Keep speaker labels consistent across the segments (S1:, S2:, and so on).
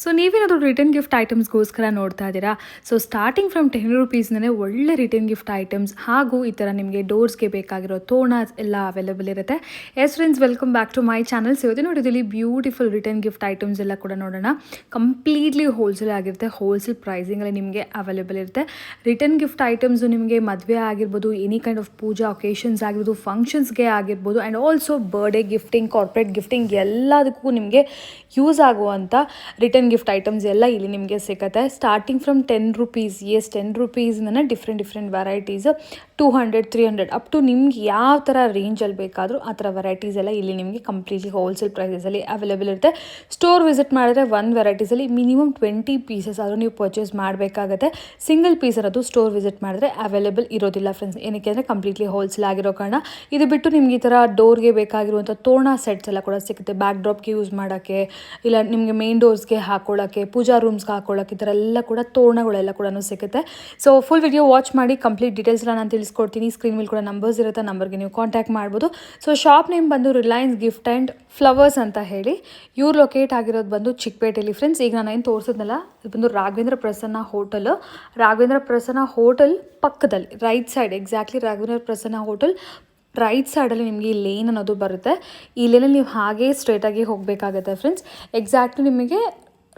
S1: So ನೀವೇನಾದರೂ return gift ಐಟಮ್ಸ್ಗೋಸ್ಕರ ನೋಡ್ತಾ ಇದ್ದೀರಾ? ಸೊ ಸ್ಟಾರ್ಟಿಂಗ್ ಫ್ರಮ್ 10 ರುಪೀಸ್ನೇ ಒಳ್ಳೆ ರಿಟರ್ನ್ ಗಿಫ್ಟ್ ಐಟಮ್ಸ್ ಹಾಗೂ ಈ ಥರ ನಿಮಗೆ ಡೋರ್ಸ್ಗೆ ಬೇಕಾಗಿರೋ ತೋರಣ ಎಲ್ಲ ಅವೈಲೇಬಲ್ ಇರುತ್ತೆ. Yes friends, welcome back to my channel. So ಇವತ್ತು ನೋಡಿದಲ್ಲಿ ಬ್ಯೂಟಿಫುಲ್ ರಿಟರ್ನ್ ಗಿಫ್ಟ್ ಐಟಮ್ಸ್ ಎಲ್ಲ ಕೂಡ ನೋಡೋಣ. ಕಂಪ್ಲೀಟ್ಲಿ ಹೋಲ್ಸೇಲ್ ಆಗಿರುತ್ತೆ, ಹೋಲ್ಸೇಲ್ ಪ್ರೈಸಿಂಗಲ್ಲಿ ನಿಮಗೆ ಅವೈಲೇಬಲ್ ಇರುತ್ತೆ. ರಿಟರ್ನ್ ಗಿಫ್ಟ್ ಐಟಮ್ಸು ನಿಮಗೆ ಮದುವೆ ಆಗಿರ್ಬೋದು, any kind of puja occasions ಆಗಿರ್ಬೋದು, ಫಂಕ್ಷನ್ಸ್ಗೆ ಆಗಿರ್ಬೋದು, and also birthday gifting, corporate gifting ಎಲ್ಲದಕ್ಕೂ ನಿಮಗೆ ಯೂಸ್ ಆಗುವಂಥ ರಿಟರ್ನ್ ಗಿಫ್ಟ್ ಐಟಮ್ಸ್ ಎಲ್ಲ ಇಲ್ಲಿ ನಿಮಗೆ ಸಿಗುತ್ತೆ. ಸ್ಟಾರ್ಟಿಂಗ್ ಫ್ರಮ್ 10 ರುಪೀಸ್, 10 ರುಪೀಸ್ನ ಡಿಫ್ರೆಂಟ್ ವೆರೈಟೀಸ್ 200, 300 ಅಪ್ ಟು ನಿಮ್ಗೆ ಯಾವ ಥರ ರೇಂಜಲ್ಲಿ ಬೇಕಾದರೂ ಆ ಥರ ವೆರೈಟೀಸ್ ಎಲ್ಲ ಇಲ್ಲಿ ನಿಮಗೆ ಕಂಪ್ಲೀಟ್ಲಿ ಹೋಲ್ಸೇಲ್ ಪ್ರೈಸಸಲ್ಲಿ ಅವೈಲೇಬಲ್ ಇರುತ್ತೆ. ಸ್ಟೋರ್ ವಿಸಿಟ್ ಮಾಡಿದ್ರೆ ಒಂದು ವೆರೈಟೀಸಲ್ಲಿ ಮಿನಿಮಮ್ 20 ಪೀಸಸ್ ಆದರೂ ನೀವು ಪರ್ಚೇಸ್ ಮಾಡಬೇಕಾಗತ್ತೆ. ಸಿಂಗಲ್ ಪೀಸ್ ಅದು ಸ್ಟೋರ್ ವಿಸಿಟ್ ಮಾಡಿದ್ರೆ ಅವೈಲೇಬಲ್ ಇರೋದಿಲ್ಲ ಫ್ರೆಂಡ್ಸ್. ಏನಕ್ಕೆ ಅಂದರೆ ಕಂಪ್ಲೀಟ್ಲಿ ಹೋಲ್ಸೇಲ್ ಆಗಿರೋ ಕಾರಣ. ಇದು ಬಿಟ್ಟು ನಿಮ್ಗೆ ಈ ಥರ ಡೋರ್ಗೆ ಬೇಕಾಗಿರುವಂಥ ತೋರಣ ಸೆಟ್ಸ್ ಎಲ್ಲ ಕೂಡ ಸಿಗುತ್ತೆ. ಬ್ಯಾಕ್ ಡ್ರಾಪ್ಗೆ ಯೂಸ್ ಮಾಡೋಕ್ಕೆ, ಇಲ್ಲ ನಿಮಗೆ ಮೇನ್ ಡೋರ್ಸ್ಗೆ ಹಾಕೊಳ್ಳೋಕ್ಕೆ, ಪೂಜಾ ರೂಮ್ಸ್ಗೆ ಹಾಕೊಳ್ಳೋಕ್ಕೆ, ಈ ಥರ ಎಲ್ಲ ಕೂಡ ತೋರಣಗಳೆಲ್ಲ ಕೂಡ ಸಿಗುತ್ತೆ. ಸೊ ಫುಲ್ ವಿಡಿಯೋ ವಾಚ್ ಮಾಡಿ ಕಂಪ್ಲೀಟ್ ಡೀಟೇಲ್ಸ್ ಎಲ್ಲ ನಾನು ತಿಳಿಸ್ಕೊಡ್ತೀನಿ. ಸ್ಕ್ರೀನ್ ಮೇಲೆ ಕೂಡ ನಂಬರ್ಸ್ ಇರುತ್ತೆ, ನಂಬರ್ಗೆ ನೀವು ಕಾಂಟ್ಯಾಕ್ಟ್ ಮಾಡ್ಬೋದು. ಸೊ ಶಾಪ್ ನೇಮ್ ಬಂದು ರಿಲಯನ್ಸ್ ಗಿಫ್ಟ್ ಆ್ಯಂಡ್ ಫ್ಲವರ್ಸ್ ಅಂತ ಹೇಳಿ. ಇವ್ರು ಲೊಕೇಟ್ ಆಗಿರೋದು ಬಂದು ಚಿಕ್ಕಪೇಟೆಯಲ್ಲಿ ಫ್ರೆಂಡ್ಸ್. ಈಗ ನಾನು ಏನು ತೋರಿಸಿದ್ನಲ್ಲ, ಇದು ಬಂದು ರಾಘವೇಂದ್ರ ಪ್ರಸನ್ನ ಹೋಟೆಲ್. ರಾಘವೇಂದ್ರ ಪ್ರಸನ್ನ ಹೋಟೆಲ್ ಪಕ್ಕದಲ್ಲಿ right side, exactly Raghavendra Prasanna hotel right ಸೈಡಲ್ಲಿ ನಿಮಗೆ ಈ ಲೇನ್ ಅನ್ನೋದು ಬರುತ್ತೆ. ಈ ಲೇನಲ್ಲಿ ನೀವು ಹಾಗೇ ಸ್ಟ್ರೇಟಾಗಿ ಹೋಗಬೇಕಾಗತ್ತೆ ಫ್ರೆಂಡ್ಸ್. ಎಕ್ಸಾಕ್ಟ್ಲಿ ನಿಮಗೆ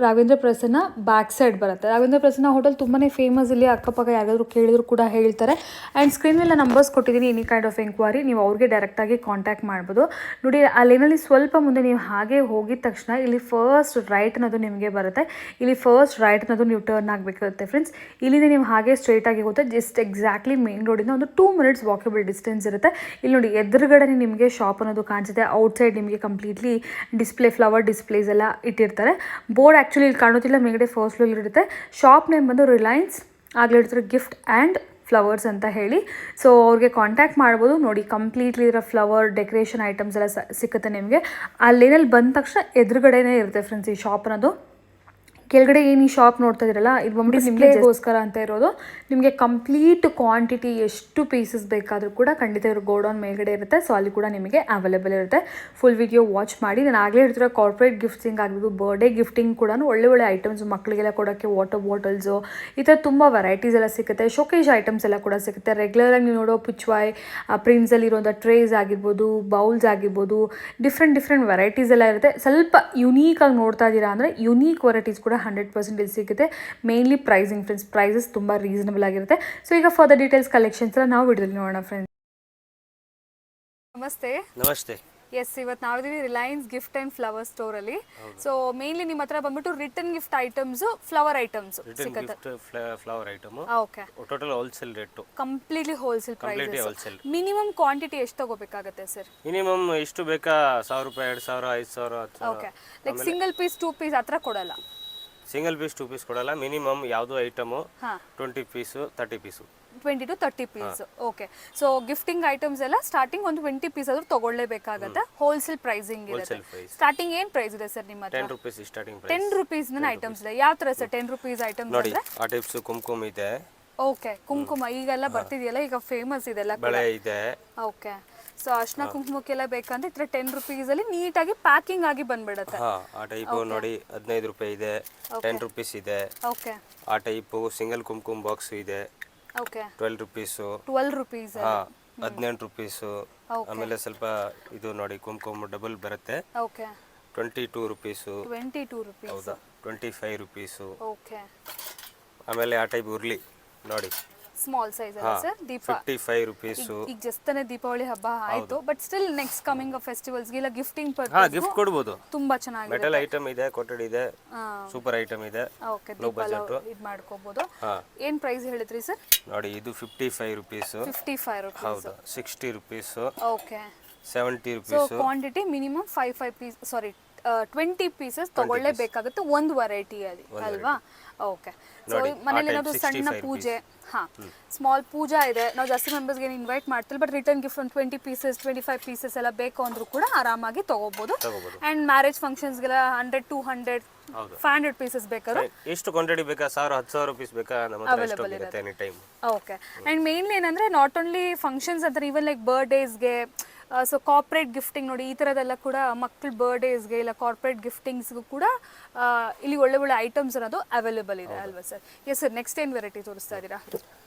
S1: ರಾಘವೇಂದ್ರ ಪ್ರಸನ್ನ ಬ್ಯಾಕ್ ಸೈಡ್ ಬರುತ್ತೆ. ರಾಘವೇಂದ್ರ ಪ್ರಸನ್ನ ಹೋಟೆಲ್ ತುಂಬಾ ಫೇಮಸ್. ಇಲ್ಲಿ ಅಕ್ಕಪಕ್ಕ ಯಾರಾದರೂ ಕೇಳಿದ್ರು ಕೂಡ ಹೇಳ್ತಾರೆ. ಆ್ಯಂಡ್ ಸ್ಕ್ರೀನ್ ಮೇಲೆ ನಂಬರ್ಸ್ ಕೊಟ್ಟಿದ್ದೀನಿ. ಎನಿ ಕೈಂಡ್ ಆಫ್ ಎಂಕ್ವೈರಿ ನೀವು ಅವ್ರಿಗೆ ಡೈರೆಕ್ಟಾಗಿ ಕಾಂಟ್ಯಾಕ್ಟ್ ಮಾಡ್ಬೋದು. ನೋಡಿ, ಆ ಲೇನಲ್ಲಿ ಸ್ವಲ್ಪ ಮುಂದೆ ನೀವು ಹಾಗೆ ಹೋಗಿದ ತಕ್ಷಣ ಇಲ್ಲಿ ಫಸ್ಟ್ ರೈಟ್ ಅನ್ನೋದು ನಿಮಗೆ ಬರುತ್ತೆ. ಇಲ್ಲಿ ಫಸ್ಟ್ ರೈಟ್ ಅನ್ನೋದು ನೀವು ಟರ್ನ್ ಆಗಬೇಕಾಗುತ್ತೆ ಫ್ರೆಂಡ್ಸ್. ಇಲ್ಲಿಂದ ನೀವು ಹಾಗೆ ಸ್ಟ್ರೇಟಾಗಿ ಹೋಗುತ್ತೆ. ಜಸ್ಟ್ ಎಕ್ಸಾಕ್ಟ್ಲಿ ಮೇನ್ ರೋಡಿಂದ ಒಂದು 2 ಮಿನಿಟ್ಸ್ ವಾಕಬಲ್ ಡಿಸ್ಟೆನ್ಸ್ ಇರುತ್ತೆ. ಇಲ್ಲಿ ನೋಡಿ, ಎದುರುಗಡೆ ನಿಮಗೆ ಶಾಪ್ ಅನ್ನೋದು ಕಾಣಿಸುತ್ತೆ. ಔಟ್ಸೈಡ್ ನಿಮಗೆ ಕಂಪ್ಲೀಟ್ಲಿ ಡಿಸ್ಪ್ಲೇ, ಫ್ಲವರ್ ಡಿಸ್ಪ್ಲೇಸ್ ಎಲ್ಲ ಇಟ್ಟಿರ್ತಾರೆ. ಬೋರ್ಡ್ ಆ್ಯಕ್ಚುಲಿ ಇಲ್ಲಿ ಕಾಣೋದಿಲ್ಲ, ಮೇಲ್ಗಡೆ ಫಸ್ಟ್ ಫ್ಲೋರ್ ಇರುತ್ತೆ. ಶಾಪ್ ನೇಮ್ ಬಂದು ರಿಲಯನ್ಸ್ ಆಗಲೇ ಇರ್ತಾರೆ ಗಿಫ್ಟ್ ಆ್ಯಂಡ್ ಫ್ಲವರ್ಸ್ ಅಂತ ಹೇಳಿ. ಸೊ ಅವ್ರಿಗೆ ಕಾಂಟ್ಯಾಕ್ಟ್ ಮಾಡ್ಬೋದು. ನೋಡಿ, ಕಂಪ್ಲೀಟ್ಲಿ ಇರೋ ಫ್ಲವರ್ ಡೆಕೋರೇಷನ್ ಐಟಮ್ಸ್ ಎಲ್ಲ ಸಿಗುತ್ತೆ ನಿಮಗೆ. ಅಲ್ಲೇನಲ್ಲಿ ಬಂದ ತಕ್ಷಣ ಎದುರುಗಡೆನೇ ಇರುತ್ತೆ ಫ್ರೆಂಡ್ಸ್ ಈ ಶಾಪ್ ಅನ್ನೋದು. ಕೆಳಗಡೆ ಏನು ಈ ಶಾಪ್ ನೋಡ್ತಾ ಇದ್ದೀರಲ್ಲ, ಇದು ಬಂದ್ಬಿಟ್ಟು ನಿಮಗೆಗೋಸ್ಕರ ಅಂತ ಇರೋದು. ನಿಮಗೆ ಕಂಪ್ಲೀಟ್ ಕ್ವಾಂಟಿಟಿ ಎಷ್ಟು ಪೀಸಸ್ ಬೇಕಾದರೂ ಕೂಡ ಖಂಡಿತ ಇರೋ ಗೋಡೌನ್ ಮೇಲ್ಗಡೆ ಇರುತ್ತೆ. ಸೊ ಅಲ್ಲಿ ಕೂಡ ನಿಮಗೆ ಅವೈಲೇಬಲ್ ಇರುತ್ತೆ. ಫುಲ್ ವಿಡಿಯೋ ವಾಚ್ ಮಾಡಿ. ನಾನು ಆಗಲೇ ಹೇಳ್ತಿರೋ ಕಾರ್ಪೊರೇಟ್ ಗಿಫ್ಟಿಂಗ್ ಆಗಿರ್ಬೋದು, ಬರ್ಡೇ ಗಿಫ್ಟಿಂಗ್ ಕೂಡ ಒಳ್ಳೆ ಐಟಮ್ಸ್ ಮಕ್ಕಳಿಗೆಲ್ಲ ಕೊಡೋಕ್ಕೆ, ವಾಟರ್ ಬಾಟಲ್ಸು, ಈ ಥರ ತುಂಬ ವೆರೈಟೀಸ್ ಎಲ್ಲ ಸಿಗುತ್ತೆ. ಶೋಕೇಜ್ ಐಟಮ್ಸ್ ಎಲ್ಲ ಕೂಡ ಸಿಗುತ್ತೆ. ರೆಗ್ಯುಲರಾಗಿ ನೀವು ನೋಡೋ ಪಿಚ್ವಾಯ್ ಪ್ರಿನ್ಸಲ್ಲಿ ಇರೋಂಥ ಟ್ರೇಸ್ ಆಗಿರ್ಬೋದು, ಬೌಲ್ಸ್ ಆಗಿರ್ಬೋದು, ಡಿಫ್ರೆಂಟ್ ವೆರೈಟೀಸ್ ಎಲ್ಲ ಇರುತ್ತೆ. ಸ್ವಲ್ಪ ಯುನೀಕಾಗಿ ನೋಡ್ತಾ ಇದ್ದೀರಾ ಅಂದರೆ ಯುನೀಕ್ ವೆರೈಟೀಸ್ ಕೂಡ 100% ಇಲ್ಲಿ ಸಿಗುತ್ತೆ. ಮೇನ್ಲಿ ಪ್ರೈಸಿಂಗ್ ಫ್ರೆಂಡ್ಸ್, ಪ್ರೈಸಸ್ ತುಂಬ ರೀಸನಬಲ್ ಆಗಿರುತ್ತೆ. ಸೊ ಈಗ ಫರ್ದರ್ ಡೀಟೇಲ್ಸ್ ಕಲೆಕ್ಷನ್ಸ್ ಎಲ್ಲ ನಾವು ವಿಡಿಯೋದಲ್ಲಿ ನೋಡೋಣ ಫ್ರೆಂಡ್ಸ್. ನಮಸ್ತೆ. ಎಸ್, ಇವತ್ತು ನಾವಿದ್ದೀವಿ ರಿಲಯನ್ಸ್ ಗಿಫ್ಟ್ ಆ್ಯಂಡ್ ಫ್ಲವರ್ ಸ್ಟೋರಲ್ಲಿ. ಸೊ ಮೇನ್ಲಿ ನಿಮ್ಮ ಹತ್ರ ಬಂದ್ಬಿಟ್ಟು return gift items, flower items ಸಿಗುತ್ತೆ.
S2: Flower item
S1: okay,
S2: total wholesale rate,
S1: completely wholesale price. Minimum quantity ಎಷ್ಟು ತಗೋಬೇಕಾಗುತ್ತೆ ಸರ್?
S2: ಮಿನಿಮಮ್ ಎಷ್ಟು ಬೇಕಾ, 1000 ರೂಪಾಯಿ, 2000, 5000.
S1: Okay, like single piece 2 piece ಹತ್ರ ಕೊಡಲ್ಲ.
S2: ಸಿಂಗಲ್ ಪೀಸ್ 2 ಪೀಸ್ ಕೊಡಲ್ಲ. ಮಿನಿಮಮ್ ಯಾವುದೋ item 20 piece, 30 piece,
S1: 20 to 30 piece. Okay, so gifting items ಎಲ್ಲ ಸ್ಟಾರ್ಟಿಂಗ್ ಒಂದು 20 ಪೀಸ್ ಆದ್ರೂ ತಗೊಳ್ಳೇಬೇಕಾಗತ್ತೆ. ಹೋಲ್ಸೇಲ್ ಪ್ರೈಸಿಂಗ್ ಇರುತ್ತೆ. ಸ್ಟಾರ್ಟಿಂಗ್ ಏನ್ ಪ್ರೈಸ್ ಇದೆ ಸರ್ ನಿಮ್ಮ ಹತ್ರ?
S2: 10 ರೂಪೀಸ್ ಸ್ಟಾರ್ಟಿಂಗ್ ಪ್ರೈಸ್.
S1: 10 ರೂಪೀಸ್ ನ ಐಟಮ್ಸ್ ಇದೆ. ಯಾವ ತರ ಸರ್ 10 ರೂಪೀಸ್ ಐಟಮ್ಸ್
S2: ನೋಡಿ? ಆ ಟೈಪ್ಸ್ ಕುಂಕುಮ ಇದೆ.
S1: ಓಕೆ, ಕುಂಕುಮ ಈಗೆಲ್ಲ ಬರ್ತಿದೆಯಲ್ಲ, ಈಗ ಫೇಮಸ್ ಇದೆಲ್ಲ.
S2: ಬಳೆ ಇದೆ.
S1: ಓಕೆ, ಸೊ ಅರ್ಶನ ಕುಂಕುಮಕ್ಕೆಲ್ಲ ಬೇಕಂದ್ರೆ ಇತರ 10 ರೂಪೀಸ್ ಅಲ್ಲಿ ನೀಟಾಗಿ ಪ್ಯಾಕಿಂಗ್ ಆಗಿ ಬಂದ್ಬಿಡುತ್ತೆ.
S2: ಆ ಟೈಪ್ ನೋಡಿ 15 ರೂಪಾಯಿ ಇದೆ, 10 ರೂಪೀಸ್ ಇದೆ.
S1: ಓಕೆ,
S2: ಆ ಟೈಪ್ ಸಿಂಗಲ್ ಕುಂಕುಮ ಬಾಕ್ಸ್ ಇದೆ.
S1: Okay,
S2: 12 rupees.
S1: 12 ರೂಪೀಸ್.
S2: 18 ರೂಪೀಸ್. ಆಮೇಲೆ ಸ್ವಲ್ಪ ಇದು ನೋಡಿ, ಕುಂಕುಮ ಡಬಲ್ ಬರುತ್ತೆ.
S1: Okay,
S2: 22 rupees.
S1: 22 ರೂಪೀಸ್.
S2: ಹೌದಾ? 25 ರೂಪೀಸ್.
S1: ಓಕೆ,
S2: ಆಮೇಲೆ ಆ ಟೈಪ್ ಉರ್ಲಿ ನೋಡಿ,
S1: ಸ್ಮಾಲ್ ಸೈಜ್ ಅಲ್ಲ ಸರ್?
S2: 55 ರೂಪೀಸ್.
S1: ಈಗ ಜಸ್ಟ್ ತಾನೇ ದೀಪಾವಳಿ ಹಬ್ಬ ಆಯ್ತು, but still next coming festivals ಗೆಲ್ಲ ಗಿಫ್ಟಿಂಗ್
S2: ಗಿಫ್ಟ್ ಕೊಡಬಹುದು.
S1: ತುಂಬಾ ಚೆನ್ನಾಗಿದೆ.
S2: ಮೆಟಲ್ ಐಟಮ್ ಇದೆ, ಕೋಟೆಡ್ ಇದೆ, ಸೂಪರ್ ಐಟಮ್ ಇದೆ.
S1: ಓಕೆ, ದೀಪಾವಳಿ ಇದು ಮಾಡ್ಕೋಬಹುದು. ಏನ್ ಪ್ರೈಸ್ ಹೇಳಿದ್ರಿ ಸರ್?
S2: ನೋಡಿ, ಇದು 55 ರೂಪೀಸ್.
S1: 55 ರೂಪೀಸ್.
S2: ಹೌದು. 60 rupees.
S1: Okay,
S2: 70
S1: so
S2: rupees.
S1: Quantity minimum 5 piece, sorry 20 pieces ತಗೊಳ್ಳೇಬೇಕಾಗುತ್ತೆ ಒಂದು ವೆರೈಟಿ ಅಲ್ಲಿ ಅಲ್ವಾ? ಓಕೆ, ಸೊ ಮನೇಲಿ ಏನಾದ್ರು ಸಣ್ಣ ಪೂಜೆ, ಸ್ಮಾಲ್ ಪೂಜಾ ಇದೆ, ನಾವು ಜಾಸ್ತಿ ಮೆಂಬರ್ಸ್ಗೆ ಏನು ಇನ್ವೈಟ್ ಮಾಡ್ತಿಲ್ಲ, ಬಟ್ ರಿಟರ್ನ್ ಗಿಫ್ಟ್ ಒಂದು 20 ಪೀಸಸ್, 25 ಪೀಸಸ್ ಎಲ್ಲ ಬೇಕು ಅಂದ್ರೂ ಕೂಡ ಆರಾಮಾಗಿ ತಗೋಬಹುದು. ಅಂಡ್ ಮ್ಯಾರೇಜ್ ಫಂಕ್ಷನ್ಸ್ಗೆಲ್ಲ 100, 200, 500 ಪೀಸಸ್ ಬೇಕಾದ್ರೆ
S2: ಎಷ್ಟು ಕ್ವಾಂಟಿಟಿ ಬೇಕಾ, 1000, 10,000 ಪೀಸ್ ಬೇಕಾ, ನಮ್ಮ ಹತ್ರ ಸ್ಟಾಕ್ ಇರುತ್ತೆ any time.
S1: Okay, and mainly ಏನಂದ್ರೆ ನಾಟ್ ಓನ್ಲಿ ಫಂಕ್ಷನ್ಸ್ ಅಂತ, ಈವನ್ ಲೈಕ್ ಬರ್ಡೇಸ್ಗೆ, ಸೊ ಕಾರ್ಪೊರೇಟ್ ಗಿಫ್ಟಿಂಗ್ ನೋಡಿ ಈ ಥರದ್ದೆಲ್ಲ ಕೂಡ ಮಕ್ಕಳ ಬರ್ಡೇಸ್ಗೆ ಇಲ್ಲ ಕಾರ್ಪೊರೇಟ್ ಗಿಫ್ಟಿಂಗ್ಸ್ಗೂ ಕೂಡ ಇಲ್ಲಿ ಒಳ್ಳೆ ಒಳ್ಳೆ ಐಟಮ್ಸ್ ಅನ್ನೋದು ಅವೈಲೇಬಲ್ ಇದೆ ಅಲ್ವಾ ಸರ್? ಎಸ್ ಸರ್, ನೆಕ್ಸ್ಟ್ ಏನು ವೆರೈಟಿ ತೋರಿಸ್ತಾ ಇದ್ದೀರಾ?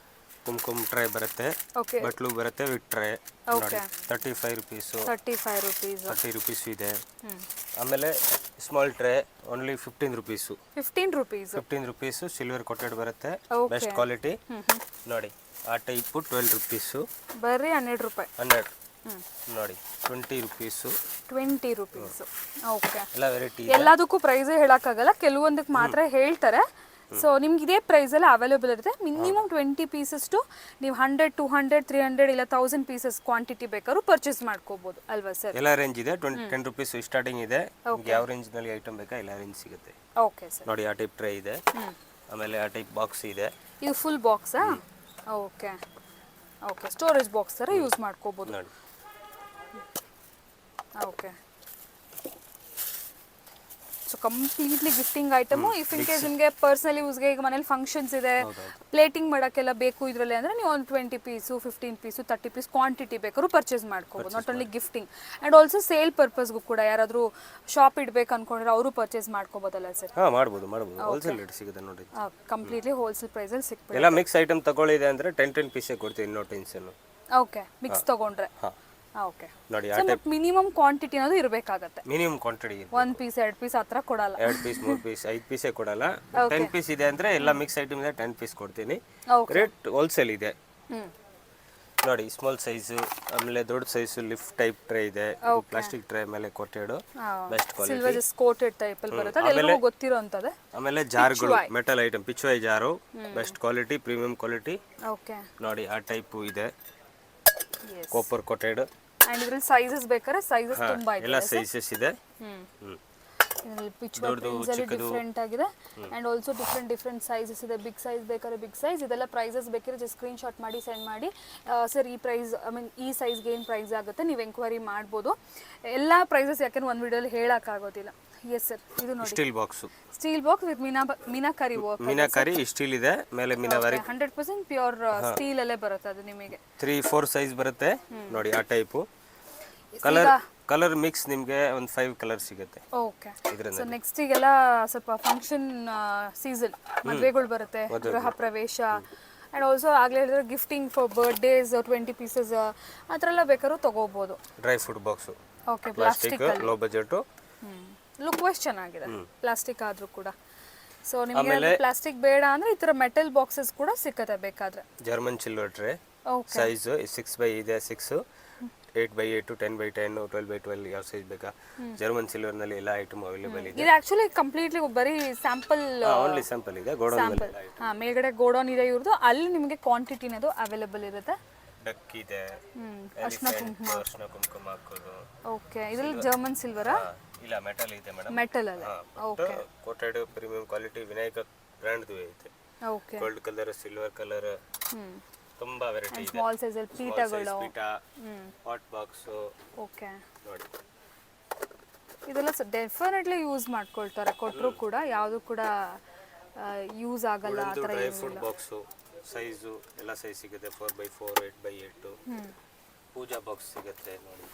S2: ಕುಂಕುಮ ಟ್ರೈ ಬರುತ್ತೆ,
S1: ಓಕೆ
S2: ಬಟ್ಲು ಬರುತ್ತೆ with tray.
S1: Okay
S2: 35 rupees,
S1: 35 rupees,
S2: 30 rupees ಇದೆ. ಆಮೇಲೆ small tray only 15 rupees.
S1: 15 rupees,
S2: 15 rupees silver coated ಬರುತ್ತೆ,
S1: Okay.
S2: Best quality. ನೋಡಿ ಆ ಟೈಪು 12 ರುಪೀಸು,
S1: ಬರೀ 12 ರೂಪಾಯಿ.
S2: 100 ನೋಡಿ 20 ರುಪೀಸು,
S1: 20 ರುಪೀಸ್. ಓಕೆ,
S2: ಎಲ್ಲ ವೆರೈಟಿ.
S1: ಎಲ್ಲದಕ್ಕೂ ಪ್ರೈಸೇ ಹೇಳೋಕ್ಕಾಗಲ್ಲ, ಕೆಲವೊಂದಕ್ಕೆ ಮಾತ್ರ ಹೇಳ್ತಾರೆ. ಸೊ ನಿಮ್ಗೆ ಇದೇ ಪ್ರೈಸಲ್ಲಿ ಅವೈಲೇಬಲ್ ಇರುತ್ತೆ. ಮಿನಿಮಮ್ 20 ಪೀಸಸ್ ಟು ನೀವು 100, 200, 300 ಇಲ್ಲ 1000 ಪೀಸಸ್ ಕ್ವಾಂಟಿಟಿ ಬೇಕಾದ್ರೂ ಪರ್ಚೇಸ್ ಮಾಡ್ಕೋಬಹುದು ಅಲ್ವಾ ಸರ್?
S2: ಎಲ್ಲ ರೇಂಜ್ ಇದೆ. 10 ರುಪೀಸ್ ಸ್ಟಾರ್ಟಿಂಗ್ ಇದೆ. ನಿಮ್ಗೆ ಯಾವ ರೇಂಜ್ ನಲ್ಲಿ ಐಟಮ್ ಬೇಕಾ ಎಲ್ಲ ರೇಂಜ್ ಸಿಗುತ್ತೆ.
S1: Okay sir.
S2: ನೋಡಿ ಆ ಟೈಪ್ ಟ್ರೈ ಇದೆ, ಆಮೇಲೆ ಆ ಟೈಪ್ ಬಾಕ್ಸ್ ಇದೆ.
S1: ಇದು ಫುಲ್ ಬಾಕ್ಸಾ? ಓಕೆ ಓಕೆ, ಸ್ಟೋರೇಜ್ ಬಾಕ್ಸ್ ಥರ ಯೂಸ್ ಮಾಡ್ಕೋಬಹುದು.
S2: ನೋಡಿ
S1: okay, so completely gifting item. If in case ನಿಮಗೆ ಪರ್ಸನಲ್ ಯೂಸ್ಗೆ ಈಗ ಮನೇಲಿ ಫಂಕ್ಷನ್ಸ್ ಇದೆ, ಪ್ಲೇಟಿಂಗ್ ಮಾಡೋಕ್ಕೆಲ್ಲ ಬೇಕು ಇದರಲ್ಲಿ ಅಂದರೆ ನೀವು ಒಂದು 20 ಪೀಸು, 15 ಪೀಸು, 30 ಪೀಸ್ ಕ್ವಾಂಟಿಟಿ ಬೇಕಾದ್ರೂ ಪರ್ಚೇಸ್ ಮಾಡ್ಕೋಬೋದು. Not only gifting and also sale ಪರ್ಪಸ್ಗೂ ಕೂಡ ಯಾರಾದರೂ ಶಾಪ್ ಇಡಬೇಕು ಅನ್ಕೊಂಡ್ರೆ ಅವರು ಪರ್ಚೇಸ್ ಮಾಡ್ಕೋಬೋದಲ್ಲ ಸರ್?
S2: ಹಾಂ ಮಾಡ್ಬೋದು ಹೋಲ್ಸೇಲ್ ರೇಟ್ ಸಿಗುತ್ತೆ ನೋಡಿ.
S1: ಕಂಪ್ಲೀಟ್ಲಿ ಹೋಲ್ಸೇಲ್ ಪ್ರೈಸಲ್ಲಿ ಸಿಕ್ಬಿಡುತ್ತೆ.
S2: ಎಲ್ಲ ಮಿಕ್ಸ್ ಐಟಮ್ ತಗೊಳ್ಳಿದೆ ಅಂದರೆ 10 ಪೀಸೇ ಕೊಡ್ತೀವಿ, ನೋ ಟೆನ್ಷನ್.
S1: ಓಕೆ, ಮಿಕ್ಸ್ ತಗೊಂಡ್ರೆ ಓಕೆ.
S2: ನೋಡಿ ಆ
S1: ಸೊ ಬಟ್ ಮಿನಿಮಮ್ ಕ್ವಾಂಟಿಟಿ ಅನ್ನೋದು ಇರಬೇಕಾಗತ್ತೆ.
S2: ಮಿನಿಮಮ್ ಕ್ವಾಂಟಿಟಿ
S1: 1 ಪೀಸ್ 2 ಪೀಸ್ ಆ ಥರ ಕೊಡಲ್ಲ.
S2: 2 ಪೀಸ್ 3 ಪೀಸ್ 5 ಪೀಸೇ ಕೊಡಲ್ಲ. 10 ಪೀಸ್ ಇದೆ ಅಂದರೆ ಎಲ್ಲ ಮಿಕ್ಸ್ ಐಟಮ್ ಇದೆ, 10 ಪೀಸ್ ಕೊಡ್ತೀನಿ. ರೇಟ್ ಹೋಲ್ಸೇಲ್ ಇದೆ. ನೋಡಿ ಸ್ಮಾಲ್ ಸೈಜು, ಆಮೇಲೆ ದೊಡ್ಡ ಸೈಜು ಲಿಫ್ಟ್ ಟೈಪ್ ಟ್ರೈ ಇದೆ, ಪ್ಲಾಸ್ಟಿಕ್ ಟ್ರೈ ಮೇಲೆ coated, best quality.
S1: Silver just coated type ಅಲ್ಲಿ ಬರುತ್ತೆ, ಎಲ್ಲರಿಗೂ ಗೊತ್ತಿರೋ ಅಂತದೆ.
S2: ಆಮೇಲೆ ಜಾರ್ಗಳು, ಮೆಟಲ್ ಐಟಮ್, ಪಿಚ್ವೈ ಜಾರು, best quality, premium quality.
S1: Okay,
S2: ನೋಡಿ ಆ ಟೈಪ್ ಇದೆ, ಕಾಪರ್ ಕೋಟೆಡ್.
S1: ಅಂಡ್ ಇದ್ರಲ್ಲಿ ಸೈಜಸ್ ಬೇಕಾದ್ರೆ ಸೈಜಸ್ ತುಂಬಾ ಇದೆ,
S2: ಎಲ್ಲ ಸೈಜಸ್ ಇದೆ.
S1: ಇದರಲ್ಲಿ ಪಿಚ್ವೈ ಪ್ರಿಂಟ್ಸ್ ಅಲ್ಲಿ ಡಿಫರೆಂಟ್ ಆಗಿದೆ ಅಂಡ್ ಆಲ್ಸೋ ಡಿಫರೆಂಟ್ ಸೈಜಸ್ ಇದೆ. ಬಿಗ್ ಸೈಜ್ ಬೇಕಾದ್ರೆ ಬಿಗ್ ಸೈಜ್, ಇದೆಲ್ಲ ಪ್ರೈಸಸ್ ಬೇಕಿದ್ರೆ ಜಸ್ಟ್ ಸ್ಕ್ರೀನ್ ಶಾಟ್ ಮಾಡಿ ಸೆಂಡ್ ಮಾಡಿ. ಸರ್ ಈ ಪ್ರೈಸ್ ಐ ಮೀನ್ ಈ ಸೈಜ್ಗೆ ಏನು ಪ್ರೈಸ್ ಆಗುತ್ತೆ ನೀವು ಎಂಕ್ವೈರಿ ಮಾಡ್ಬೋದು. ಎಲ್ಲ ಪ್ರೈಸಸ್ ಯಾಕೆಂದ್ರೆ ಒಂದು ವಿಡಿಯೋಲಿ ಹೇಳೋಕ್ಕಾಗೋದಿಲ್ಲ. ಎಸ್ ಸರ್, ಇದು ನೋಡಿ
S2: steel box,
S1: steel box with meenakari work.
S2: Meenakari steel ಇದೆ, ಮೇಲೆ ಮೀನಾವರಿ
S1: 100% ಪ್ಯೂರ್ ಸ್ಟೀಲ್ ಅಲ್ಲೇ ಬರುತ್ತೆ. ಅದು ನಿಮಗೆ
S2: 3-4 ಸೈಜ್ ಬರುತ್ತೆ. ನೋಡಿ ಆ ಟೈಪು. ಕಲರ್ ಮಿಕ್ಸ್ ನಿಮಗೆ ಒಂದು 5 ಕಲರ್ ಸಿಗುತ್ತೆ.
S1: ಓಕೆ, ಸೊ ನೆಕ್ಸ್ಟ್ ಈಗೆಲ್ಲ ಸ್ವಲ್ಪ ಫಂಕ್ಷನ್ ಸೀಸನ್, ಮದುವೆಗಳು ಬರುತ್ತೆ, ಗೃಹ ಪ್ರವೇಶ ಆ್ಯಂಡ್ ಆಲ್ಸೋ ಆಗಲೇ ಹೇಳಿದ್ರೆ ಗಿಫ್ಟಿಂಗ್ ಫಾರ್ ಬರ್ಡೇಸ್ 20 ಪೀಸಸ್ ಆ ಥರ ಎಲ್ಲ ಬೇಕಾದ್ರೂ ತೊಗೋಬೋದು.
S2: Dry fruit box,
S1: okay, plastic
S2: low budget,
S1: look wise ಚೆನ್ನಾಗಿದೆ ಪ್ಲಾಸ್ಟಿಕ್ ಆದರೂ ಕೂಡ. ಸೊ ನಿಮಗೆ ಪ್ಲಾಸ್ಟಿಕ್ ಬೇಡ ಅಂದರೆ ಈ ಥರ ಮೆಟಲ್ ಬಾಕ್ಸಸ್ ಕೂಡ ಸಿಕ್ಕತ್ತೆ ಬೇಕಾದರೆ.
S2: German silver tray size 6x ಇದೆ, 6, 8x8, 10x10, 12x12 ಯಾವ ಸೈಜ್ ಬೇಕಾ. ಜರ್ಮನ್ ಸಿಲ್ವರ್ ನಲ್ಲಿ ಎಲ್ಲ ಐಟಮ್ ಅವೈಲೇಬಲ್ ಇದೆ.
S1: ಇದು ಆಕ್ಚುಲಿ ಕಂಪ್ಲೀಟ್ಲಿ ಬರೀ ಸ್ಯಾಂಪಲ್,
S2: ಓನ್ಲಿ ಸ್ಯಾಂಪಲ್ ಇದೆ. ಗೋಡೌನ್
S1: ಮೇಲ್ಗಡೆ ಗೋಡೌನ್ ಇದೆ ಇವ್ರದ್ದು, ಅಲ್ಲಿ ನಿಮಗೆ ಕ್ವಾಂಟಿಟಿ ಅನ್ನೋದು ಅವೈಲೇಬಲ್ ಇರುತ್ತೆ.
S2: ಡಕ್ ಇದೆ,
S1: ಅರ್ಶಿನ
S2: ಕುಂಕುಮ ಹಾಕೋದು.
S1: ಓಕೆ, ಇದ್ರಲ್ಲಿ ಜರ್ಮನ್ ಸಿಲ್ವರಾ?
S2: ಇಲ್ಲ, ಮೆಟಲ್ ಇದೆ ಮೇಡಮ್.
S1: ಮೆಟಲ್ ಅಲ್ಲ. Okay,
S2: coated premium quality Vinayaka brand ಐತೆ.
S1: Okay,
S2: gold colour, silver colour, ತುಂಬಾ ವೆರೈಟಿ ಇದೆ.
S1: ಸ್ಮಾಲ್ ಸೈಜ್ ಅಲ್ಲಿ ಪೀಠಗಳು,
S2: ಹಾಟ್ ಬಾಕ್ಸ್.
S1: ಓಕೆ,
S2: ನೋಡಿ
S1: ಇದೆಲ್ಲ ಡೆಫಿನೆಟ್ಲಿ ಯೂಸ್ ಮಾಡ್ಕೊಳ್ತಾರೆ, ಕೊಟ್ಟರು ಕೂಡ ಯಾವುದು ಕೂಡ ಯೂಸ್ ಆಗಲ್ಲ ಆ ಥರ.
S2: ಡ್ರೈ ಫ್ರೂಟ್ ಬಾಕ್ಸ್ ಸೈಜು ಎಲ್ಲ ಸೈಜ್ ಸಿಗುತ್ತೆ, 4x4, 8x8. ಪೂಜಾ ಬಾಕ್ಸ್ ಸಿಗುತ್ತೆ. ನೋಡಿ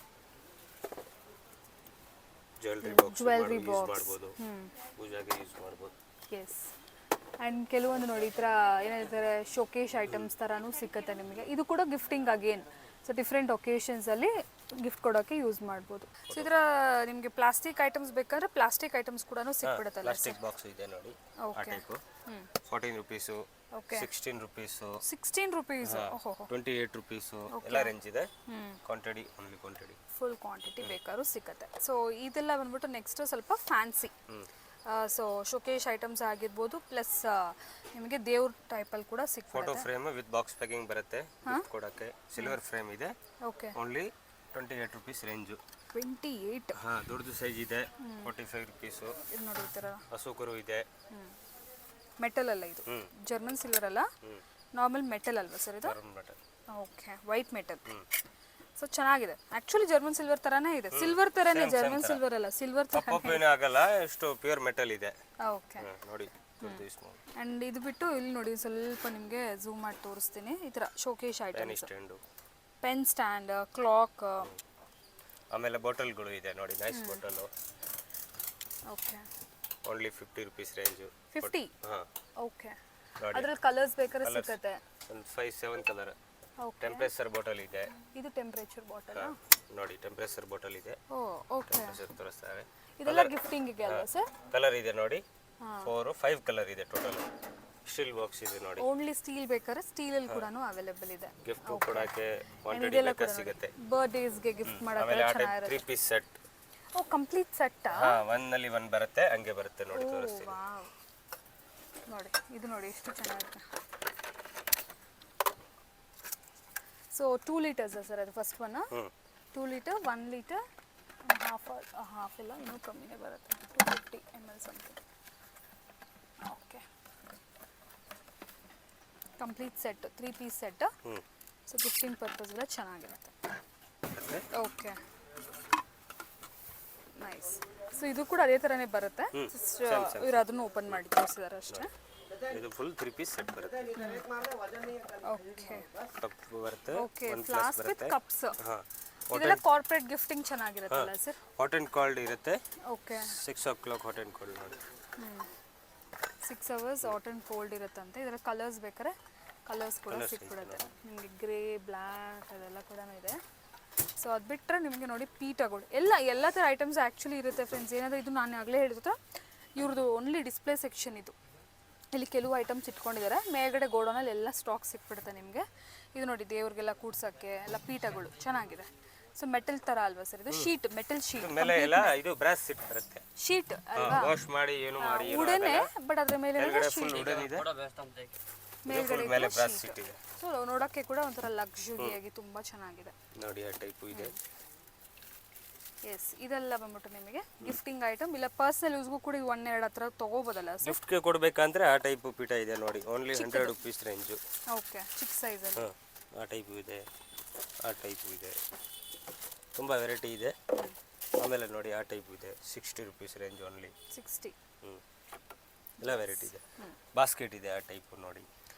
S2: ಜ್ಯುವೆಲ್ಲರಿ ಬಾಕ್ಸ್ ಮಾಡ್ಬೋದು, ಪೂಜಾಗೆ ಯೂಸ್ ಮಾಡ್ಬೋದು.
S1: ಎಸ್, ಆ್ಯಂಡ್ ಕೆಲವೊಂದು ನೋಡಿ ಈ ಥರ ಏನಾಯ್ತಾರೆ ಶೋಕೇಶ್ ಐಟಮ್ಸ್ ಥರನೂ ಸಿಕ್ಕತ್ತೆ ನಿಮಗೆ. ಇದು ಕೂಡ ಗಿಫ್ಟಿಂಗ್ ಅಗೇನ್, ಸೊ ಡಿಫ್ರೆಂಟ್ ಒಕೇಶನ್ಸಲ್ಲಿ ಗಿಫ್ಟ್ ಕೊಡೋಕ್ಕೆ ಯೂಸ್ ಮಾಡ್ಬೋದು. ಸೊ ಇದರ ನಿಮಗೆ ಪ್ಲಾಸ್ಟಿಕ್ ಐಟಮ್ಸ್ ಬೇಕಾದ್ರೆ ಪ್ಲಾಸ್ಟಿಕ್ ಐಟಮ್ಸ್ ಕೂಡ ಸಿಕ್ಬಿಡುತ್ತಲ್ಲ.
S2: ಪ್ಲಾಸ್ಟಿಕ್ ಬಾಕ್ಸ್ ಇದೆ ನೋಡಿ ಆ type. 14 rupees, 16 rupees,
S1: 16 rupees,
S2: 28 rupees, ಎಲ್ಲ ರೇಂಜ್ ಇದೆ. Quantity only quantity,
S1: full quantity ಬೇಕಾದ್ರೂ ಸಿಕ್ಕತ್ತೆ. ಸೊ ಇದೆಲ್ಲ ಬಂದ್ಬಿಟ್ಟು ನೆಕ್ಸ್ಟ್ ಸ್ವಲ್ಪ ಫ್ಯಾನ್ಸಿ, ಸೊ ಶೋಕೇಶ್ ಐಟಮ್ಸ್ ಆಗಿರ್ಬೋದು, ಪ್ಲಸ್ ನಿಮಗೆ ದೇವ್ರ ಟೈಪಲ್ಲಿ ಕೂಡ ಸಿಕ್ತದೆ.
S2: Photo frame with box packing ಬರುತ್ತೆ ಗಿಫ್ಟ್ ಕೊಡೋಕ್ಕೆ. ಸಿಲ್ವರ್ ಫ್ರೇಮ್ ಇದೆ.
S1: Okay,
S2: only 28 rupees range.
S1: 28?
S2: ಹಾಂ, ದೊಡ್ಡದು ಸೈಜ್ ಇದೆ, 45 ರುಪೀಸು.
S1: ಇದು ನೋಡಿ ಈ ಥರ
S2: ಹಸುಕರು ಇದೆ.
S1: ಮೆಟಲ್ ಅಲ್ಲ ಇದು, ಜರ್ಮನ್ ಸಿಲ್ವರ್ ಅಲ್ಲ, ನಾರ್ಮಲ್ ಮೆಟಲ್ ಅಲ್ವಾ ಸರ್ ಇದು? Okay, white metal. ಸೊ ಚೆನ್ನಾಗಿದೆ, ಆಕ್ಚುಲಿ ಜರ್ಮನ್ ಸಿಲ್ವರ್ ತರಾನೇ ಇದೆ. ಸಿಲ್ವರ್ ತರಾನೇ, ಜರ್ಮನ್ ಸಿಲ್ವರ್ ಅಲ್ಲ, ಸಿಲ್ವರ್
S2: ತರಾನೇ ಆಗಲ್ಲ, ಎಷ್ಟು ಪ್ಯೂರ್ ಮೆಟಲ್ ಇದೆ.
S1: ಓಕೆ,
S2: ನೋಡಿ.
S1: ಅಂಡ್ ಇದು ಬಿಟ್ಟು ಇಲ್ಲಿ ನೋಡಿ ಸ್ವಲ್ಪ ನಿಮಗೆ ಝೂಮ್ ಮಾಡಿ ತೋರಿಸ್ತೀನಿ. ಈ ಥರ showcase items, pen stand, clock,
S2: ಆಮೇಲೆ ಬಾಟಲ್ಗಳು ಇದೆ ನೋಡಿ, nice bottle.
S1: Okay,
S2: only 50 rupees range.
S1: 50.
S2: ಹಾಂ
S1: ಓಕೆ,
S2: ನೋಡಿ,
S1: ಅದ್ರಲ್ಲಿ ಕಲರ್ಸ್ ಬೇಕಾದ್ರೆ ಸಿಗುತ್ತೆ.
S2: ಒಂದು 5-7 ಕಲರ್.
S1: ಓಕೆ,
S2: ಟೆಂಪ್ರೇಚರ್ ಬಾಟಲ್ ಇದೆ.
S1: ಇದು ಟೆಂಪರೇಚರ್ ಬಾಟಲ್.
S2: ನೋಡಿ, ಟೆಂಪ್ರೇಚರ್ ಬಾಟಲ್ ಇದೆ.
S1: ಓ ಓಕೆ,
S2: ಟೆಂಪ್ರೇಚರ್ ತೋರಿಸ್ತಾರೆ.
S1: ಇದೆಲ್ಲ ಗಿಫ್ಟಿಂಗಿಗೆ ಅಲ್ವಾ ಸರ್?
S2: ಕಲರ್ ಇದೆ ನೋಡಿ, 4-5 ಕಲರ್ ಇದೆ ಟೋಟಲ್. ಸ್ಟೀಲ್ ಬಾಕ್ಸ್ ಇದೆ ನೋಡಿ.
S1: ಓನ್ಲಿ ಸ್ಟೀಲ್ ಬೇಕಾದ್ರೆ ಸ್ಟೀಲ್ ಅಲ್ಲಿ ಕೂಡ ಅವೈಲೇಬಲ್ ಇದೆ.
S2: ಗಿಫ್ಟ್ ಕೊಡಕ್ಕೆ ಕ್ವಾಂಟಿಟಿ
S1: ಇದೆಲ್ಲ ಕೂಡ
S2: ಸಿಗುತ್ತೆ.
S1: ಬರ್ತ್ಡೇಸ್ಗೆ ಗಿಫ್ಟ್ ಮಾಡಕ್ಕೆ
S2: ಆಮೇಲೆ ಆ ಟೈಪ್
S1: ಚೆನ್ನಾಗಿರುತ್ತೆ.
S2: 3 ಪೀಸ್ ಸೆಟ್.
S1: ಓ, ಕಂಪ್ಲೀಟ್ ಸೆಟ್.
S2: ಹಾ, ಒಂದಲ್ಲಿ ಒಂದು ಬರುತ್ತೆ, ಹಂಗೆ ಬರುತ್ತೆ ನೋಡಿ, ತೋರಿಸ್ತೀನಿ.
S1: ವಾವ್, ನೋಡಿ ಇದು ನೋಡಿ ಎಷ್ಟು ಚೆನ್ನಾಗಿದೆ. ಸೊ 2 ಲೀಟರ್ಸ್ ಸರ್ ಅದು first one. 2 litre, 1 litre, half ಇಲ್ಲ, ಇನ್ನೂ ಕಮ್ಮಿನೇ ಬರುತ್ತೆ, 250 ml something. Okay, complete set, 3 piece set. So gifting purpose ಎಲ್ಲ ಚೆನ್ನಾಗಿರುತ್ತೆ. Okay, nice. ಸೊ ಇದು ಕೂಡ ಅದೇ ಥರನೇ ಬರುತ್ತೆ, ಇವ್ರು ಅದನ್ನು ಓಪನ್ ಮಾಡಿ ತೋರಿಸಿದ್ದಾರೆ ಅಷ್ಟೇ.
S2: ಇದು ಫುಲ್ 3 ಪೀಸ್ ಸೆಟ್ ಬರುತ್ತೆ.
S1: ಓಕೆ
S2: ಕಪ್ ಬರುತ್ತೆ,
S1: ಓಕೆ,
S2: ಒಂದು
S1: ಫ್ಲಾಸ್ಕ್ ವಿತ್
S2: ಬರುತ್ತೆ.
S1: ಕಪ್ಸ್.
S2: ಹಾ,
S1: ಇದೆಲ್ಲ ಕಾರ್ಪೊರೇಟ್ ಗಿಫ್ಟಿಂಗ್ ಚೆನ್ನಾಗಿರುತ್ತಲ್ಲ ಸರ್?
S2: ಹಾಟ್ ಅಂಡ್ ಕೋಲ್ಡ್ ಇರುತ್ತೆ.
S1: Okay,
S2: 6 o'clock hot and cold ನೋಡಿ.
S1: 6 hours ಹಾಟ್ ಅಂಡ್ ಕೋಲ್ಡ್ ಇರುತ್ತಂತೆ. ಇದರ ಕಲರ್ಸ್ ಬೇಕಾದ್ರೆ ಕಲರ್ಸ್ ಕೂಡ ಸಿಕ್ಬಿಡುತ್ತೆ ನಿಮಗೆ, ಗ್ರೇ, ಬ್ಲ್ಯಾಕ್ ಅದೆಲ್ಲ ಕೂಡ ಇದೆ. ಸೊ ಅದು ಬಿಟ್ಟರೆ ನಿಮಗೆ ನೋಡಿ ಪೀಠಗಳು ಎಲ್ಲ ಥರ ಐಟಮ್ಸ್ ಆ್ಯಕ್ಚುಲಿ ಇರುತ್ತೆ ಫ್ರೆಂಡ್ಸ್. ಏನಾದರೂ ಇದು ನಾನು ಆಗಲೇ ಹೇಳಿದ್ರೆ ಇವ್ರದ್ದು ಓನ್ಲಿ ಡಿಸ್ಪ್ಲೇ ಸೆಕ್ಷನ್ ಇದು. ಇಲ್ಲಿ ಕೆಲವು ಐಟಮ್ಸ್ ಇಟ್ಕೊಂಡಿದ್ದಾರೆ, ಮೇಲ್ಗಡೆ ಗೋಡೌನಲ್ಲಿ ಎಲ್ಲ ಸ್ಟಾಕ್ ಸಿಕ್ಬಿಡುತ್ತೆ ನಿಮಗೆ. ಇದು ನೋಡಿ ದೇವ್ರಿಗೆಲ್ಲ ಕೂಡ್ಸೋಕ್ಕೆ ಎಲ್ಲ ಪೀಠಗಳು ಚೆನ್ನಾಗಿದೆ. ಸೊ ಮೆಟಲ್ ಥರ ಅಲ್ವಾ ಸರ್ ಇದು? ಶೀಟ್, ಮೆಟಲ್ ಶೀಟ್
S2: ಮೇಲೆ ಎಲ್ಲ ಇದು ಬ್ರಾಸ್ ಸೆಟ್ ಬರುತ್ತೆ.
S1: ಶೀಟ್ ಅಲ್ವಾ?
S2: ವಾಶ್ ಮಾಡಿ ಏನು ಮಾಡಿ
S1: ವುಡನ್ನೇ, ಬಟ್ ಅದ್ರ ಮೇಲೆ
S2: ಫುಲ್ ವುಡನ್ ಇದೆ.
S1: ಮೇಲ್ಗಡೆ
S2: ಮೇಲೆ ಬ್ರಾಸ್ ಸೆಟ್ ಇದೆ.
S1: ಸೊ ನೋಡೋಕ್ಕೆ ಕೂಡ ಒಂಥರ ಲಕ್ಸುರಿಯಾಗಿ ತುಂಬ ಚೆನ್ನಾಗಿದೆ
S2: ನೋಡಿ, ಆ ಟೈಪು ಇದೆ.
S1: ಎಸ್, ಇದೆಲ್ಲ ಬಂದ್ಬಿಟ್ಟು ನಿಮಗೆ ಗಿಫ್ಟಿಂಗ್ ಐಟಮ್, ಇಲ್ಲ ಪರ್ಸನಲ್ ಯೂಸ್ಗೂ ಕೂಡ 1-2 ಹತ್ರ ತೊಗೋಬೋದಲ್ಲ ಸರ್?
S2: ಗಿಫ್ಟ್ಗೆ ಕೊಡಬೇಕಂದ್ರೆ ಆ ಟೈಪು ಪೀಠ ಇದೆ ನೋಡಿ, ಓನ್ಲಿ 100 ರುಪೀಸ್ ರೇಂಜು.
S1: ಓಕೆ, ಚಿಕ್ಕ ಸೈಜಲ್ಲಿ.
S2: ಆ ಟೈಪು ಇದೆ, ಆ ಟೈಪು ಇದೆ, ತುಂಬ ವೆರೈಟಿ ಇದೆ. ಆಮೇಲೆ ನೋಡಿ ಆ ಟೈಪು ಇದೆ, 60 ರುಪೀಸ್ ರೇಂಜ್ ಓನ್ಲಿ.
S1: 60.
S2: ಎಲ್ಲ ವೆರೈಟಿ ಇದೆ. ಬಾಸ್ಕೆಟ್ ಇದೆ ಆ ಟೈಪು ನೋಡಿ,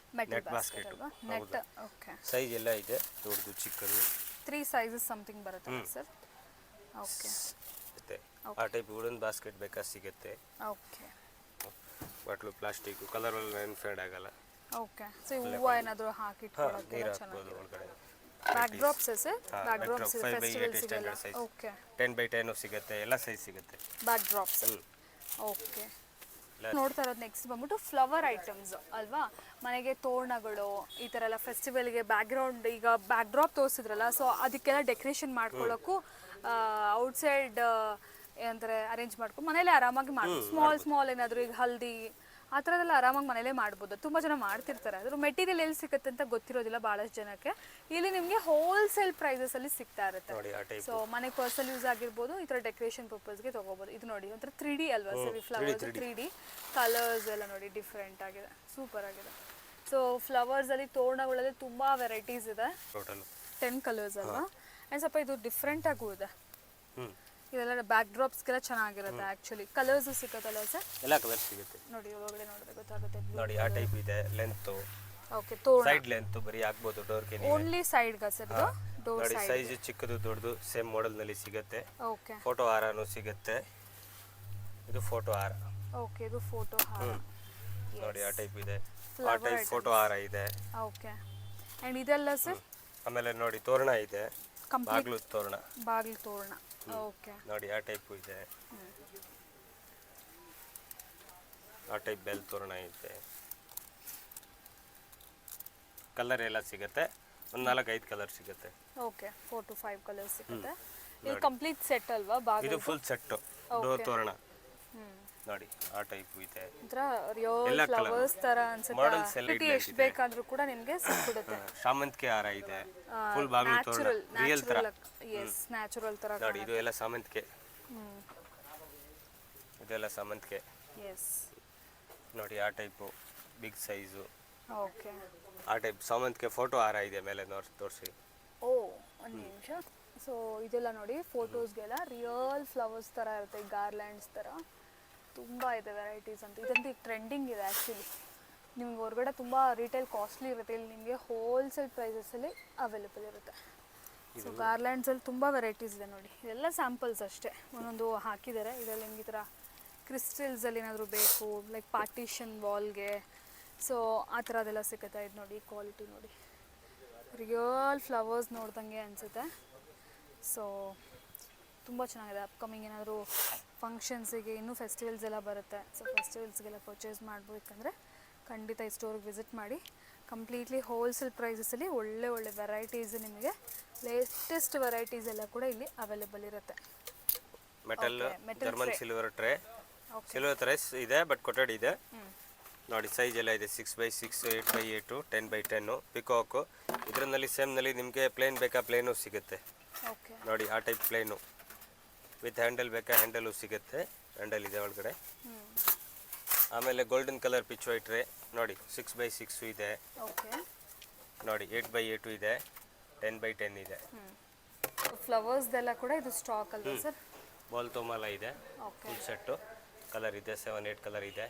S2: net basket.
S1: Net. Okay,
S2: size ಎಲ್ಲ ಇದೆ, ದೊಡ್ಡದು ಚಿಕ್ಕದು.
S1: 3 ಸೈಜಸ್ ಸಮಥಿಂಗ್ ಬರುತ್ತೆ ಸರ್? ಓಕೆ,
S2: ಆ ಟೈಪ್ ವುಡನ್ ಬಾಸ್ಕೆಟ್ ಬೇಕಾದ್ರೆ ಸಿಗುತ್ತೆ.
S1: ಓಕೆ,
S2: ಬಾಟ್ಲು ಪ್ಲಾಸ್ಟಿಕ್, ಕಲರ್ ಏನು ಫೇಡ್ ಆಗಲ್ಲ.
S1: ಓಕೆ. ಸೊ ಹೂವು ಏನಾದರೂ ಹಾಕಿ ಇಟ್ಕೊಳ್ಳೋಕೆ
S2: ನೀರು ಹಾಕ್ಬೋದು ಒಳಗಡೆ.
S1: Back drops sir? Back drops
S2: 5x8 standard size.
S1: Okay,
S2: 10x10 ಸಿಗುತ್ತೆ, ಎಲ್ಲ ಸೈಜ್ ಸಿಗುತ್ತೆ.
S1: Back drops. ಓಕೆ, ನೋಡ್ತಾ ಇರೋದು ನೆಕ್ಸ್ಟ್ ಬಂದ್ಬಿಟ್ಟು ಫ್ಲವರ್ ಐಟಮ್ಸ್ ಅಲ್ವಾ? ಮನೆಗೆ ತೋರಣಗಳು ಈ ಥರ ಎಲ್ಲ ಫೆಸ್ಟಿವಲ್ಗೆ ಬ್ಯಾಕ್ಗ್ರೌಂಡ್, ಈಗ ಬ್ಯಾಕ್ ಡ್ರಾಪ್ ತೋರಿಸಿದ್ರಲ್ಲ, ಸೊ ಅದಕ್ಕೆಲ್ಲ ಡೆಕೋರೇಷನ್ ಮಾಡ್ಕೊಳ್ಳೋಕ್ಕೂ ಔಟ್ಸೈಡ್ ಏನಂತಾರೆ ಅರೇಂಜ್ ಮಾಡ್ಕೊಂಡು ಮನೇಲೆ ಆರಾಮಾಗಿ ಮಾಡ್ಬೋದು. ಸ್ಮಾಲ್ ಏನಾದರೂ ಈಗ ಹಲ್ದಿ ಆ ಥರದೆಲ್ಲ ಆರಾಮಾಗಿ ಮನೇಲೇ ಮಾಡ್ಬೋದು. ತುಂಬ ಜನ ಮಾಡ್ತಿರ್ತಾರೆ. ಅದ್ರ ಮೆಟೀರಿಯಲ್ ಎಲ್ಲಿ ಸಿಗುತ್ತೆ ಅಂತ ಗೊತ್ತಿರೋದಿಲ್ಲ ಭಾಳಷ್ಟು ಜನಕ್ಕೆ. ಇಲ್ಲಿ ನಿಮಗೆ ಹೋಲ್ಸೇಲ್ ಪ್ರೈಸಸಲ್ಲಿ ಸಿಗ್ತಾ ಇರುತ್ತೆ. ಸೊ ಮನೆಗೆ ಪರ್ಸನಲ್ ಯೂಸ್ ಆಗಿರ್ಬೋದು, ಈ ಥರ ಡೆಕೋರೇಷನ್ ಪರ್ಪಸ್ಗೆ ತೊಗೋಬೋದು. ಇದು ನೋಡಿ ಒಂಥರ 3D ಅಲ್ವಾ ಸರ್? ಫ್ಲವರ್ಸ್ 3D ಕಲರ್ಸ್ ಎಲ್ಲ ನೋಡಿ ಡಿಫ್ರೆಂಟ್ ಆಗಿದೆ, ಸೂಪರ್ ಆಗಿದೆ. ಸೊ ಫ್ಲವರ್ಸಲ್ಲಿ ತೋರಣಗಳಲ್ಲಿ ತುಂಬ ವೆರೈಟೀಸ್ ಇದೆ, 10 ಕಲರ್ಸ್ ಅಲ್ವಾ? ಆ್ಯಂಡ್ ಸ್ವಲ್ಪ ಇದು ಡಿಫ್ರೆಂಟ್ ಆಗೂ ಇದೆ. ಇದೆಲ್ಲ ಬ್ಯಾಕ್ ಡ್ರಾಪ್ಸ್ಗೆಲ್ಲ ಚೆನ್ನಾಗಿರುತ್ತೆ ಆ್ಯಕ್ಚುಲಿ. ಕಲರ್ಸು ಸಿಗುತ್ತಲ್ಲ ಸರ್?
S2: ಎಲ್ಲ ಕಲರ್ ಸಿಗುತ್ತೆ
S1: ನೋಡಿ, ಒಳಗಡೆ ನೋಡಿದ್ರೆ ಗೊತ್ತಾಗುತ್ತೆ.
S2: ನೋಡಿ ಆ ಟೈಪ್ ಇದೆ, ಲೆಂತ್.
S1: ಓಕೆ, ತೋರಣ
S2: ಸೈಡ್ ಲೆಂತ್ ಬರಿ ಹಾಕಬಹುದು ಡೋರ್ಗೆ.
S1: ಓನ್ಲಿ ಸೈಡ್ಗೆ ಸರ್ ಇದು? ಡೋರ್
S2: ನೋಡಿ ಸೈಜ್ ಚಿಕ್ಕದು ದೊಡ್ಡದು ಸೇಮ್ ಮಾಡೆಲ್ ನಲ್ಲಿ ಸಿಗುತ್ತೆ.
S1: ಓಕೆ,
S2: ಫೋಟೋ ಹಾರನೂ ಸಿಗುತ್ತೆ. ಇದು ಫೋಟೋ ಹಾರ.
S1: ಓಕೆ, ಇದು ಫೋಟೋ ಹಾರ
S2: ನೋಡಿ, ಆ ಟೈಪ್ ಇದೆ. ಆ ಟೈಪ್ ಫೋಟೋ ಹಾರ ಇದೆ.
S1: ಓಕೆ, ಆ್ಯಂಡ್ ಇದೆಲ್ಲ ಸರ್?
S2: ಆಮೇಲೆ ನೋಡಿ ತೋರಣ ಇದೆ, ಬಾಗಿಲು ತೋರಣ.
S1: ಬಾಗಿಲು ತೋರಣ. ಓಕೆ,
S2: ನೋಡಿ ಆ ಟೈಪ್ ಇದೆ. ಆ ಟೈಪ್ ಬೆಲ್ ತೋರಣ ಇದೆ. ಕಲರ್ ಎಲ್ಲ ಸಿಗುತ್ತೆ, ಒಂದು 4-5 ಕಲರ್ ಸಿಗುತ್ತೆ.
S1: ಓಕೆ, 4 to 5 ಕಲರ್ಸ್ ಸಿಗುತ್ತೆ. ಇದು ಕಂಪ್ಲೀಟ್ ಸೆಟ್ ಅಲ್ವಾ? ಬಾಗಿಲು
S2: ಇದು ಫುಲ್ ಸೆಟ್ ಡೋರ್ ತೋರಣ. ನೋಡಿ ಆ ಟೈಪ್ ಇದೆ.
S1: ಒಂಥರ ರಿಯಲ್ ಫ್ಲವರ್ಸ್ ತರ ಅನ್ಸುತ್ತೆ. ಎಷ್ಟು ಬೇಕಾದ್ರೂ ಕೂಡ ನಿಮಗೆ ಸಿಕ್ಬಿಡುತ್ತೆ.
S2: ಶಾಮಂತಿಗೆ ಹಾರ ಇದೆ, ಫುಲ್ ಬಾಗಿಲು ತೋರಣ, ರಿಯಲ್ ತರ.
S1: ಎಸ್, ನ್ಯಾಚುರಲ್ ತರ
S2: ನೋಡಿ, ಇದು ಎಲ್ಲ ಸಾಮಂತಿಗೆ. ಇದೆಲ್ಲ ಸಾಮಂತಿಗೆ.
S1: ಎಸ್,
S2: ನೋಡಿ ಆ ಟೈಪು ಬಿಗ್ ಸೈಜು.
S1: ಓಕೆ,
S2: ಆ ಟೈಪ್ ಸಾಮಂತಿಗೆ ಫೋಟೋ ಹಾರ ಇದೆ ಮೇಲೆ ತೋರಿಸಿ.
S1: ಓ, ಒಂದು ನಿಮಿಷ. ಸೊ ಇದೆಲ್ಲ ನೋಡಿ ಫೋಟೋಸ್ಗೆಲ್ಲ ರಿಯಲ್ ಫ್ಲವರ್ಸ್ ಥರ ಇರುತ್ತೆ, ಗಾರ್ಲ್ಯಾಂಡ್ಸ್ ಥರ ತುಂಬ ಇದೆ ವೆರೈಟೀಸ್ ಅಂತ. ಇದಂತೂ ಈಗ ಟ್ರೆಂಡಿಂಗ್ ಇದೆ ಆ್ಯಕ್ಚುಲಿ. ನಿಮ್ಗೆ ಹೊರಗಡೆ ತುಂಬ ರಿಟೇಲ್ ಕಾಸ್ಟ್ಲಿ ಇರುತ್ತೆ, ಇಲ್ಲಿ ನಿಮಗೆ ಹೋಲ್ಸೇಲ್ ಪ್ರೈಸಸಲ್ಲಿ ಅವೈಲೇಬಲ್ ಇರುತ್ತೆ. ಸೊ ಗಾರ್ಲ್ಯಾಂಡ್ಸಲ್ಲಿ ತುಂಬ ವೆರೈಟೀಸ್ ಇದೆ ನೋಡಿ, ಇದೆಲ್ಲ ಸ್ಯಾಂಪಲ್ಸ್ ಅಷ್ಟೇ, ಒಂದೊಂದು ಹಾಕಿದ್ದಾರೆ. ಇದರಲ್ಲಿ ನಿಮ್ಗೆ ಈ ಥರ ಕ್ರಿಸ್ಟಲ್ಸಲ್ಲಿ ಏನಾದರೂ ಬೇಕು, ಲೈಕ್ ಪಾರ್ಟಿಷನ್ ವಾಲ್ಗೆ, ಸೊ ಆ ಥರದ್ದೆಲ್ಲ ಸಿಗುತ್ತೆ. ಇದು ನೋಡಿ ಕ್ವಾಲಿಟಿ ನೋಡಿ, ರಿಯಲ್ ಫ್ಲವರ್ಸ್ ನೋಡ್ದಂಗೆ ಅನಿಸುತ್ತೆ. ಸೊ ತುಂಬ ಚೆನ್ನಾಗಿದೆ. ಅಪ್ಕಮಿಂಗ್ ಏನಾದರೂ ಫಂಕ್ಷನ್ಸಿಗೆ, ಇನ್ನೂ ಫೆಸ್ಟಿವಲ್ಸ್ ಎಲ್ಲ ಬರುತ್ತೆ, ಸೊ ಫೆಸ್ಟಿವಲ್ಸ್ಗೆಲ್ಲ ಪರ್ಚೇಸ್ ಮಾಡಬೇಕಂದ್ರೆ ಖಂಡಿತ ಈ ಸ್ಟೋರ್ಗೆ ವಿಸಿಟ್ ಮಾಡಿ. ಕಂಪ್ಲೀಟ್ಲಿ ಹೋಲ್ಸೇಲ್ ಪ್ರೈಸಸಲ್ಲಿ ಒಳ್ಳೆ ಒಳ್ಳೆ ವೆರೈಟೀಸ್, ನಿಮಗೆ ಲೇಟೆಸ್ಟ್ ವೆರೈಟೀಸ್ ಎಲ್ಲ ಕೂಡ ಇಲ್ಲಿ ಅವೈಲೇಬಲ್ ಇರುತ್ತೆ.
S2: Metal German silver tray, silver trace ಇದೆ ಬಟ್ ಕೊಠಡಿ ಇದೆ ನೋಡಿ. ಸೈಜ್ ಎಲ್ಲ ಇದೆ 6x6, 8x8, 10x10, ಪಿಕಾಕು. ಇದರಲ್ಲಿ ಸೇಮ್ನಲ್ಲಿ ನಿಮಗೆ ಪ್ಲೇನ್ ಬೇಕಾ ಪ್ಲೇನು ಸಿಗುತ್ತೆ ನೋಡಿ. ಆ ಟೈಪ್ ಪ್ಲೇನು ವಿತ್ ಹ್ಯಾಂಡಲ್ ಬೇಕಾ ಹ್ಯಾಂಡಲು ಸಿಗುತ್ತೆ, ಹ್ಯಾಂಡಲ್ ಇದೆ ಒಳಗಡೆ. ಆಮೇಲೆ golden colour pitch white tray ನೋಡಿ, 6x6 ಇದೆ ನೋಡಿ, 8x8 ಇದೆ, 10x10 ಇದೆ.
S1: ಫ್ಲವರ್ಸ್ದೆಲ್ಲ ಕೂಡ ಇದು ಸ್ಟಾಕ್ ಅಲ್ವಾ ಸರ್?
S2: ಬಾಲ್ ತೊಮಾಲ ಇದೆ, ಫುಲ್ ಸೆಟ್ಟು ಕಲರ್ ಇದೆ, 7-8 ಕಲರ್ ಇದೆ.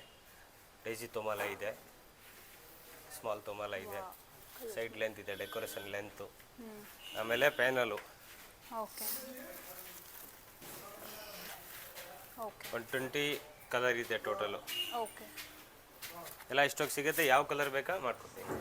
S2: ಡೈಸಿ ತೊಮಾಲ ಇದೆ, ಸ್ಮಾಲ್ ತೊಮಾಲ ಇದೆ, ಸೈಡ್ ಲೆಂತ್ ಇದೆ, ಡೆಕೋರೇಷನ್ ಲೆಂತು. ಆಮೇಲೆ ಪ್ಯಾನಲು 120 ಕಲರ್ ಇದೆ ಟೋಟಲು. ಎಲ್ಲ ಇಷ್ಟೊಂದು ಸಿಗುತ್ತೆ, ಯಾವ ಕಲರ್ ಬೇಕಾ ಮಾಡ್ಕೊಡ್ತೀನಿ.